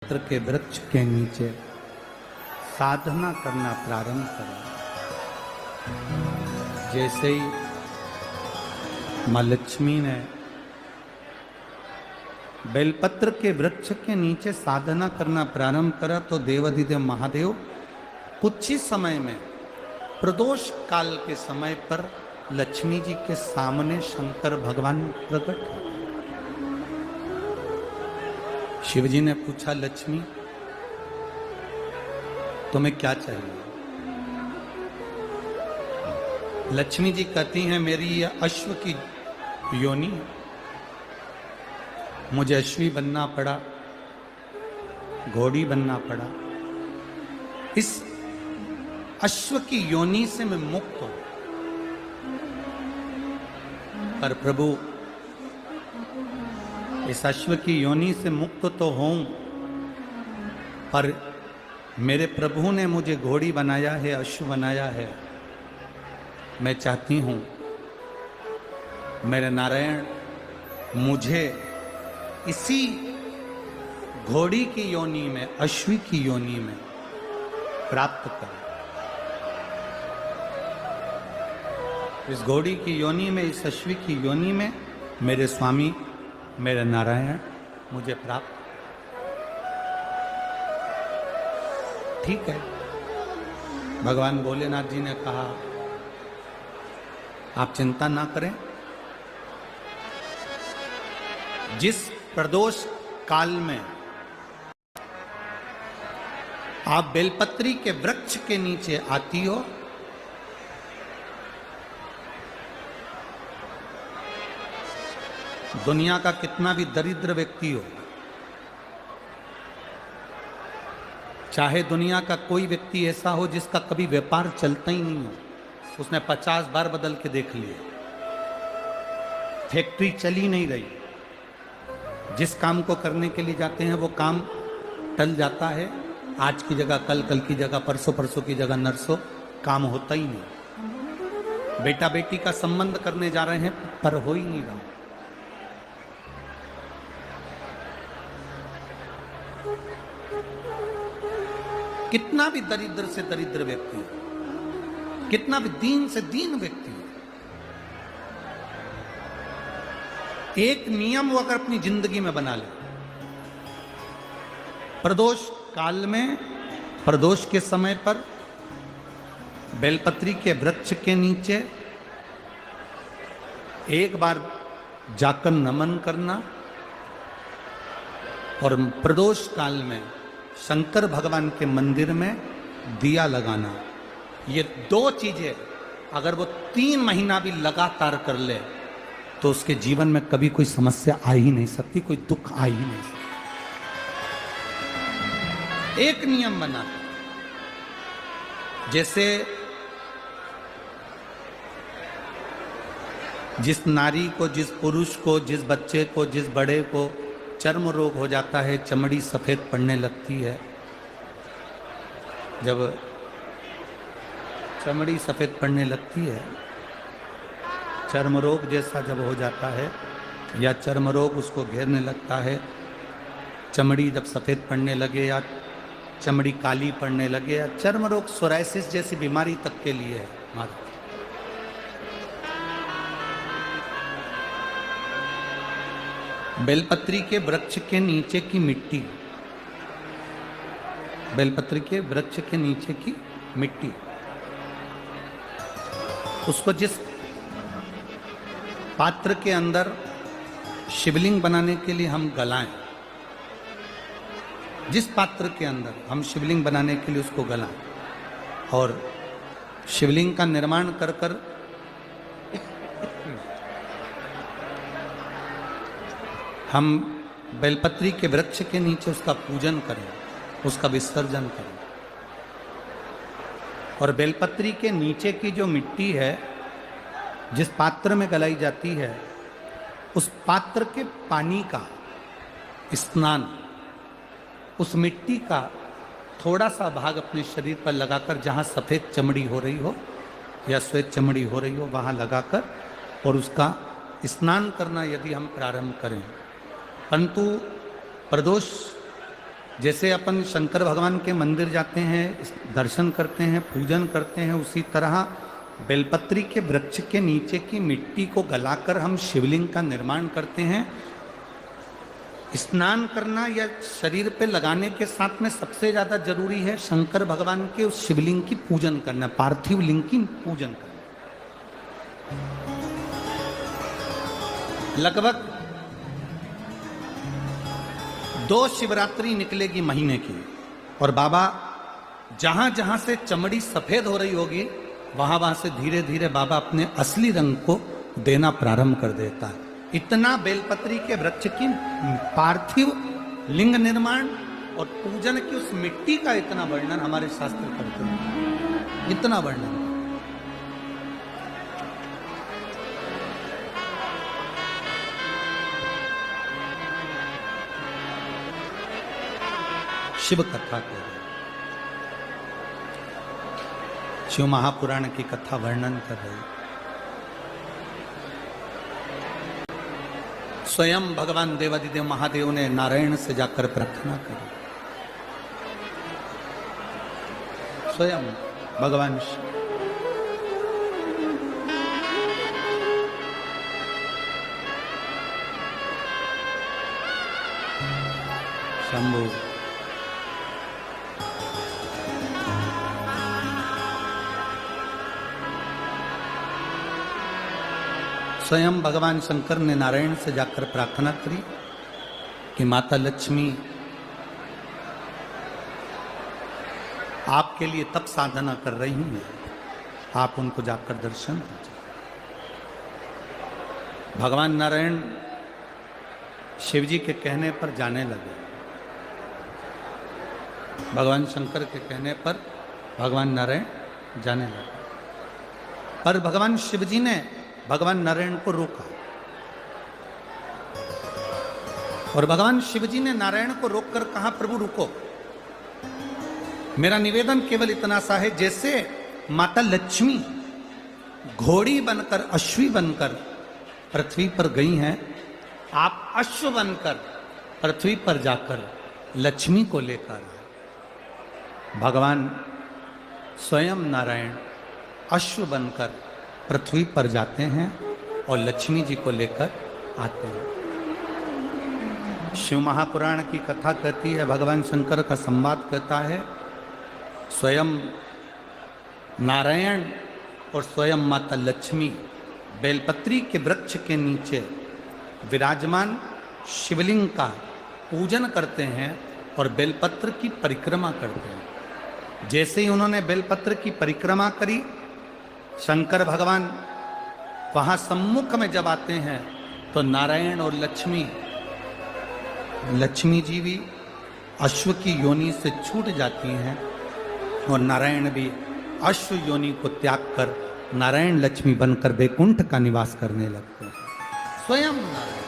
पत्र के वृक्ष के नीचे साधना करना प्रारंभ करें। जैसे ही माँ लक्ष्मी ने बेलपत्र के वृक्ष के नीचे साधना करना प्रारंभ करा तो देवाधिदेव महादेव कुछ ही समय में प्रदोष काल के समय पर लक्ष्मी जी के सामने शंकर भगवान प्रकट हुए। शिव जी ने पूछा, लक्ष्मी तुम्हें क्या चाहिए? लक्ष्मी जी कहती हैं, मेरी यह अश्व की योनि, मुझे अश्वी बनना पड़ा, घोड़ी बनना पड़ा। इस अश्व की योनि से मैं मुक्त हूं, पर प्रभु इस अश्व की योनि से मुक्त तो हूं, पर मेरे प्रभु ने मुझे घोड़ी बनाया है, अश्व बनाया है। मैं चाहती हूं मेरे नारायण मुझे इसी घोड़ी की योनि में, अश्वी की योनि में प्राप्त कर। इस घोड़ी की योनि में, इस अश्वी की योनि में मेरे स्वामी, मेरे नारायण मुझे प्राप्त। ठीक है, भगवान भोलेनाथ जी ने कहा, आप चिंता ना करें, जिस प्रदोष काल में आप बेलपत्री के वृक्ष के नीचे आती हो, दुनिया का कितना भी दरिद्र व्यक्ति हो, चाहे दुनिया का कोई व्यक्ति ऐसा हो जिसका कभी व्यापार चलता ही नहीं हो, उसने 50 बार बदल के देख लिए, फैक्ट्री चली नहीं रही, जिस काम को करने के लिए जाते हैं वो काम टल जाता है, आज की जगह कल, कल की जगह परसों, परसों की जगह नरसों, काम होता ही नहीं। बेटा बेटी का संबंध करने जा रहे हैं पर हो ही नहीं रहा। कितना भी दरिद्र से दरिद्र व्यक्ति, कितना भी दीन से दीन व्यक्ति, एक नियम वो अगर अपनी जिंदगी में बना ले, प्रदोष काल में, प्रदोष के समय पर बेलपत्री के वृक्ष के नीचे एक बार जाकर नमन करना और प्रदोष काल में शंकर भगवान के मंदिर में दिया लगाना। ये दो चीजें अगर वो 3 महीना भी लगातार कर ले तो उसके जीवन में कभी कोई समस्या आ ही नहीं सकती, कोई दुख आ ही नहीं सकता। एक नियम बना, जैसे जिस नारी को, जिस पुरुष को, जिस बच्चे को, जिस बड़े को चर्म रोग हो जाता है, चमड़ी सफेद पड़ने लगती है, जब चमड़ी सफेद पड़ने लगती है, चर्म रोग जैसा जब हो जाता है या चर्म रोग उसको घेरने लगता है, चमड़ी जब सफेद पड़ने लगे या चमड़ी काली पड़ने लगे, या चर्म रोग सोराइसिस जैसी बीमारी तक के लिए है। बेलपत्री के वृक्ष के नीचे की मिट्टी, बेलपत्री के वृक्ष के नीचे की मिट्टी, उसको जिस पात्र के अंदर शिवलिंग बनाने के लिए हम गलाएं, जिस पात्र के अंदर हम शिवलिंग बनाने के लिए उसको गलाएं और शिवलिंग का निर्माण कर कर हम बेलपत्री के वृक्ष के नीचे उसका पूजन करें, उसका विसर्जन करें। और बेलपत्री के नीचे की जो मिट्टी है, जिस पात्र में गलाई जाती है, उस पात्र के पानी का स्नान, उस मिट्टी का थोड़ा सा भाग अपने शरीर पर लगाकर, जहाँ सफ़ेद चमड़ी हो रही हो या श्वेत चमड़ी हो रही हो, वहाँ लगाकर और उसका स्नान करना यदि हम प्रारंभ करें। परंतु प्रदोष जैसे अपन शंकर भगवान के मंदिर जाते हैं, दर्शन करते हैं, पूजन करते हैं, उसी तरह बेलपत्री के वृक्ष के नीचे की मिट्टी को गलाकर हम शिवलिंग का निर्माण करते हैं। स्नान करना या शरीर पे लगाने के साथ में सबसे ज्यादा जरूरी है शंकर भगवान के उस शिवलिंग की पूजन करना, पार्थिव लिंग की पूजन करना। लगभग 2 शिवरात्रि निकलेगी महीने की, और बाबा जहां जहां से चमड़ी सफेद हो रही होगी वहां वहां से धीरे धीरे बाबा अपने असली रंग को देना प्रारंभ कर देता है। इतना बेलपत्री के वृक्ष की पार्थिव लिंग निर्माण और पूजन की उस मिट्टी का इतना वर्णन हमारे शास्त्र करते हैं, इतना वर्णन। शिव कथा कह रहे, शिव महापुराण की कथा वर्णन कर रहे। स्वयं भगवान देवादिदेव महादेव ने नारायण से जाकर प्रार्थना करी। स्वयं भगवान शंभु स्वयं भगवान शंकर ने नारायण से जाकर प्रार्थना करी कि माता लक्ष्मी आपके लिए तप साधना कर रही हैं, आप उनको जाकर दर्शन दीजिए। भगवान नारायण शिवजी के कहने पर जाने लगे। भगवान शंकर के कहने पर भगवान नारायण जाने लगे, पर भगवान शिवजी ने भगवान नारायण को रोका, और भगवान शिवजी ने नारायण को रोककर कहा, प्रभु रुको, मेरा निवेदन केवल इतना सा है, जैसे माता लक्ष्मी घोड़ी बनकर, अश्वी बनकर पृथ्वी पर गई हैं, आप अश्व बनकर पृथ्वी पर जाकर लक्ष्मी को लेकर आए। भगवान स्वयं नारायण अश्व बनकर पृथ्वी पर जाते हैं और लक्ष्मी जी को लेकर आते हैं। शिव महापुराण की कथा कहती है, भगवान शंकर का संवाद कहता है, स्वयं नारायण और स्वयं माता लक्ष्मी बेलपत्री के वृक्ष के नीचे विराजमान शिवलिंग का पूजन करते हैं और बेलपत्र की परिक्रमा करते हैं। जैसे ही उन्होंने बेलपत्र की परिक्रमा करी, शंकर भगवान वहां सम्मुख में जब आते हैं तो नारायण और लक्ष्मी जी भी अश्व की योनि से छूट जाती हैं, और नारायण भी अश्व योनि को त्याग कर नारायण लक्ष्मी बनकर वैकुंठ का निवास करने लगते हैं। स्वयं नारायण